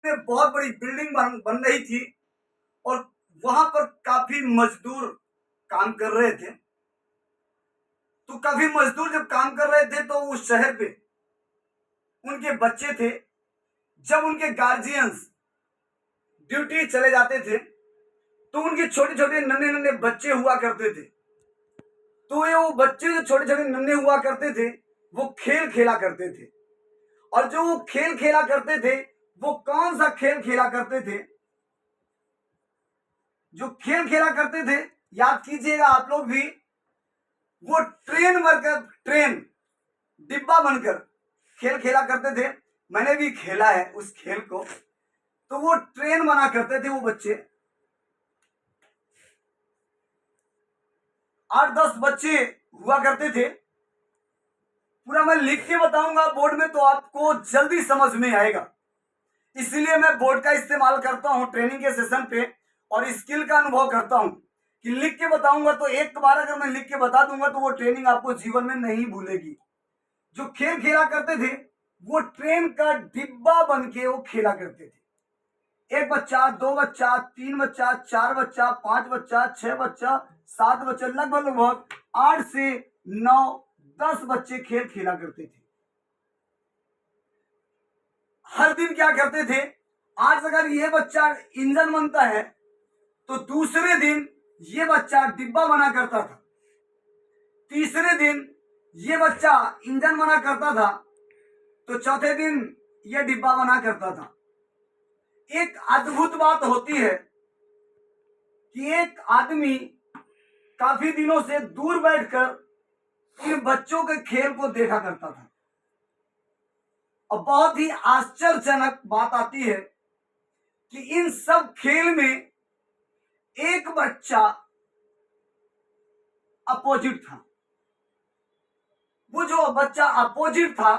में बहुत बड़ी बिल्डिंग बन रही थी और वहां पर काफी मजदूर काम कर रहे थे। तो काफी मजदूर जब काम कर रहे थे तो उस शहर पे उनके बच्चे थे। जब उनके गार्जियंस ड्यूटी चले जाते थे तो उनके छोटे छोटे नन्हे नन्हे बच्चे हुआ करते थे। तो ये वो बच्चे जो छोटे छोटे नन्हे हुआ करते थे वो खेल खेला करते थे। और जो वो खेल खेला करते थे वो कौन सा खेल खेला करते थे? जो खेल खेला करते थे, याद कीजिएगा आप लोग भी, वो ट्रेन बनकर, ट्रेन डिब्बा बनकर खेल खेला करते थे। मैंने भी खेला है उस खेल को। तो वो ट्रेन बना करते थे वो बच्चे। 8-10 बच्चे हुआ करते थे। पूरा मैं लिख के बताऊंगा बोर्ड में तो आपको जल्दी समझ में आएगा, इसलिए मैं बोर्ड का इस्तेमाल करता हूं ट्रेनिंग के सेशन पे और स्किल का अनुभव करता हूं कि लिख के बताऊंगा। तो एक बार अगर मैं लिख के बता दूंगा तो वो ट्रेनिंग आपको जीवन में नहीं भूलेगी। जो खेल खेला करते थे वो ट्रेन का डिब्बा बन के वो खेला करते थे। 1 बच्चा, 2 बच्चा, 3 बच्चा, 4 बच्चा, 5 बच्चा, 6 बच्चा, 7 बच्चा, लगभग 8 से 9, 10 बच्चे खेल खेला करते थे। हर दिन क्या करते थे, आज अगर ये बच्चा इंजन बनता है तो दूसरे दिन ये बच्चा डिब्बा बना करता था। तीसरे दिन ये बच्चा इंजन बना करता था तो चौथे दिन ये डिब्बा बना करता था। एक अद्भुत बात होती है कि एक आदमी काफी दिनों से दूर बैठकर इन बच्चों के खेल को देखा करता था और बहुत ही आश्चर्यजनक बात आती है कि इन सब खेल में एक बच्चा अपोजिट था। वो जो बच्चा अपोजिट था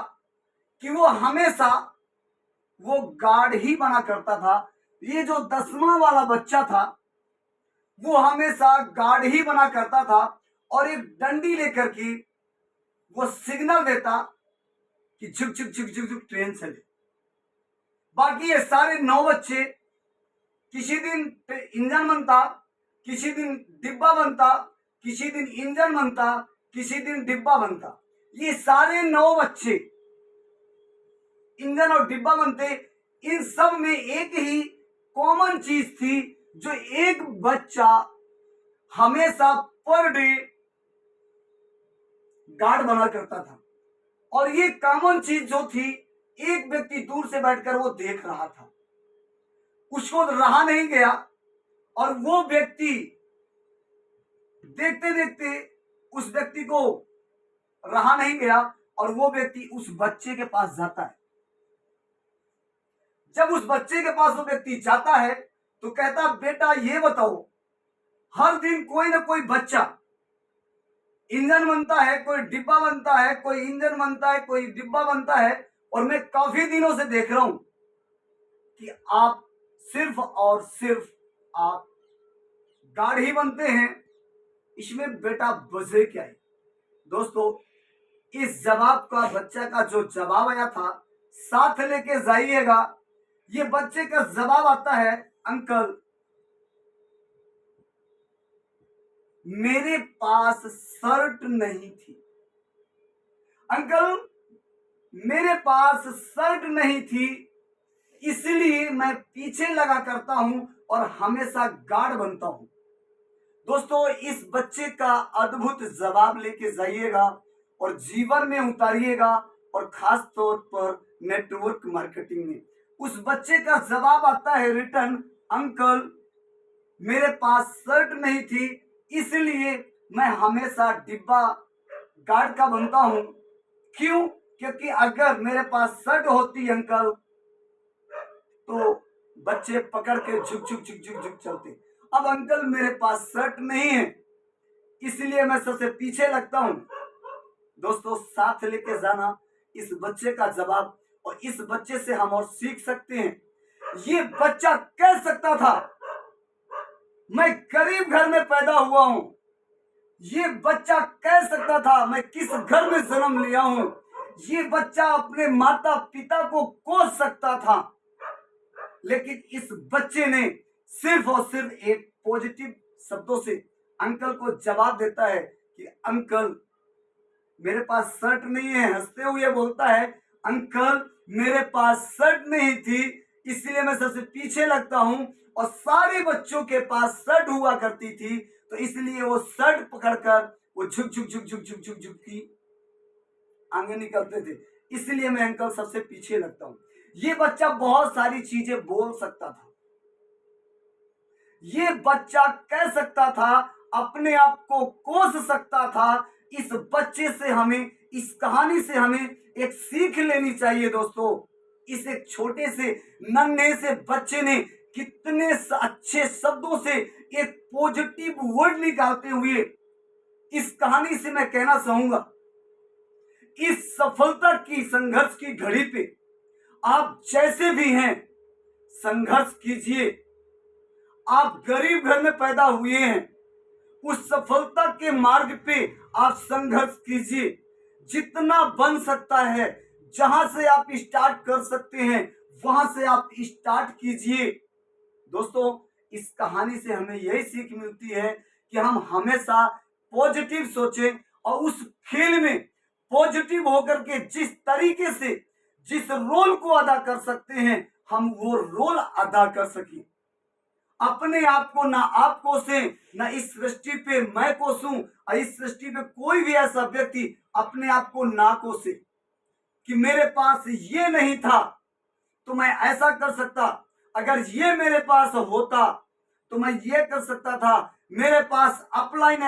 कि वो हमेशा वो गार्ड ही बना करता था। ये जो 10वां वाला बच्चा था वो हमेशा गार्ड ही बना करता था और एक डंडी लेकर के वो सिग्नल देता कि झुक झुक झुक झुक झुक ट्रेन चले। बाकी ये सारे 9 बच्चे किसी दिन इंजन बनता, किसी दिन डिब्बा बनता, किसी दिन इंजन बनता, किसी दिन डिब्बा बनता। ये सारे 9 बच्चे इंजन और डिब्बा बनते। इन सब में एक ही कॉमन चीज थी, जो एक बच्चा हमेशा पर डे गार्ड बना करता था। और ये कॉमन चीज जो थी, एक व्यक्ति दूर से बैठकर वो देख रहा था, उसको रहा नहीं गया और वो व्यक्ति देखते देखते उस व्यक्ति को रहा नहीं गया और वो व्यक्ति उस बच्चे के पास जाता है। जब उस बच्चे के पास वो व्यक्ति जाता है तो कहता, बेटा ये बताओ, हर दिन कोई ना कोई बच्चा इंजन बनता है, कोई डिब्बा बनता है, कोई इंजन बनता है, कोई डिब्बा बनता है, और मैं काफी दिनों से देख रहा हूं कि आप सिर्फ और सिर्फ आप गार्ड ही बनते हैं। इसमें बेटा वजह क्या है? दोस्तों, इस जवाब का बच्चा का जो जवाब आया था, साथ लेके जाइएगा। ये बच्चे का जवाब आता है, अंकल मेरे पास शर्ट नहीं थी। अंकल मेरे पास शर्ट नहीं थी, इसलिए मैं पीछे लगा करता हूं और हमेशा गार्ड बनता हूं। दोस्तों, इस बच्चे का अद्भुत जवाब लेके जाइएगा और जीवन में उतारिएगा, और खास तौर पर नेटवर्क मार्केटिंग में। उस बच्चे का जवाब आता है रिटर्न, अंकल मेरे पास शर्ट नहीं थी, इसलिए मैं हमेशा डिब्बा गार्ड का बनता हूं। क्यों? क्योंकि अगर मेरे पास शर्ट होती अंकल तो बच्चे पकड़ के झुक झुक झुक झुक झुक चलते। अब अंकल मेरे पास शर्ट नहीं है, इसलिए मैं सबसे पीछे लगता हूं। दोस्तों, साथ लेके जाना इस बच्चे का जवाब, और इस बच्चे से हम और सीख सकते हैं। ये बच्चा कह सकता था, मैं गरीब घर में पैदा हुआ हूं। ये बच्चा कह सकता था, मैं किस घर में जन्म लिया हूं। ये बच्चा अपने माता पिता को कोस सकता था। लेकिन इस बच्चे ने सिर्फ और सिर्फ एक पॉजिटिव शब्दों से अंकल को जवाब देता है कि अंकल मेरे पास शर्ट नहीं है। हंसते हुए बोलता है अंकल मेरे पास शर्ट नहीं थी, इसलिए मैं सबसे पीछे लगता हूं, और सारे बच्चों के पास शर्ट हुआ करती थी, तो इसलिए वो शर्ट पकड़कर वो झुक झुक झुक झुक झुक झुक झुक की आगे निकलते थे, इसलिए मैं अंकल सबसे पीछे लगता हूं। ये बच्चा बहुत सारी चीजें बोल सकता था, ये बच्चा कह सकता था, अपने आप को कोस सकता था। इस बच्चे से हमें, इस कहानी से हमें एक सीख लेनी चाहिए दोस्तों। इस एक छोटे से नन्हे से बच्चे ने कितने अच्छे शब्दों से एक पॉजिटिव वर्ड निकालते हुए इस कहानी से मैं कहना चाहूंगा, इस सफलता की संघर्ष की घड़ी पे आप जैसे भी हैं संघर्ष कीजिए। आप गरीब घर में पैदा हुए हैं, उस सफलता के मार्ग पे आप संघर्ष कीजिए। जितना बन सकता है, जहां से आप स्टार्ट कर सकते हैं वहां से आप स्टार्ट कीजिए। दोस्तों इस कहानी से हमें यही सीख मिलती है कि हम हमेशा पॉजिटिव सोचें और उस खेल में पॉजिटिव होकर के जिस तरीके से जिस रोल को अदा कर सकते हैं हम वो रोल अदा कर सकें। अपने आप को ना आप कोसें, ना इस सृष्टि पे मैं कोसूं, और इस सृष्टि पे कोई भी ऐसा व्यक्ति अपने आप को ना कोसे कि मेरे पास ये नहीं था तो मैं ऐसा कर सकता, अगर ये मेरे पास होता तो मैं ये कर सकता था, मेरे पास अपलाइन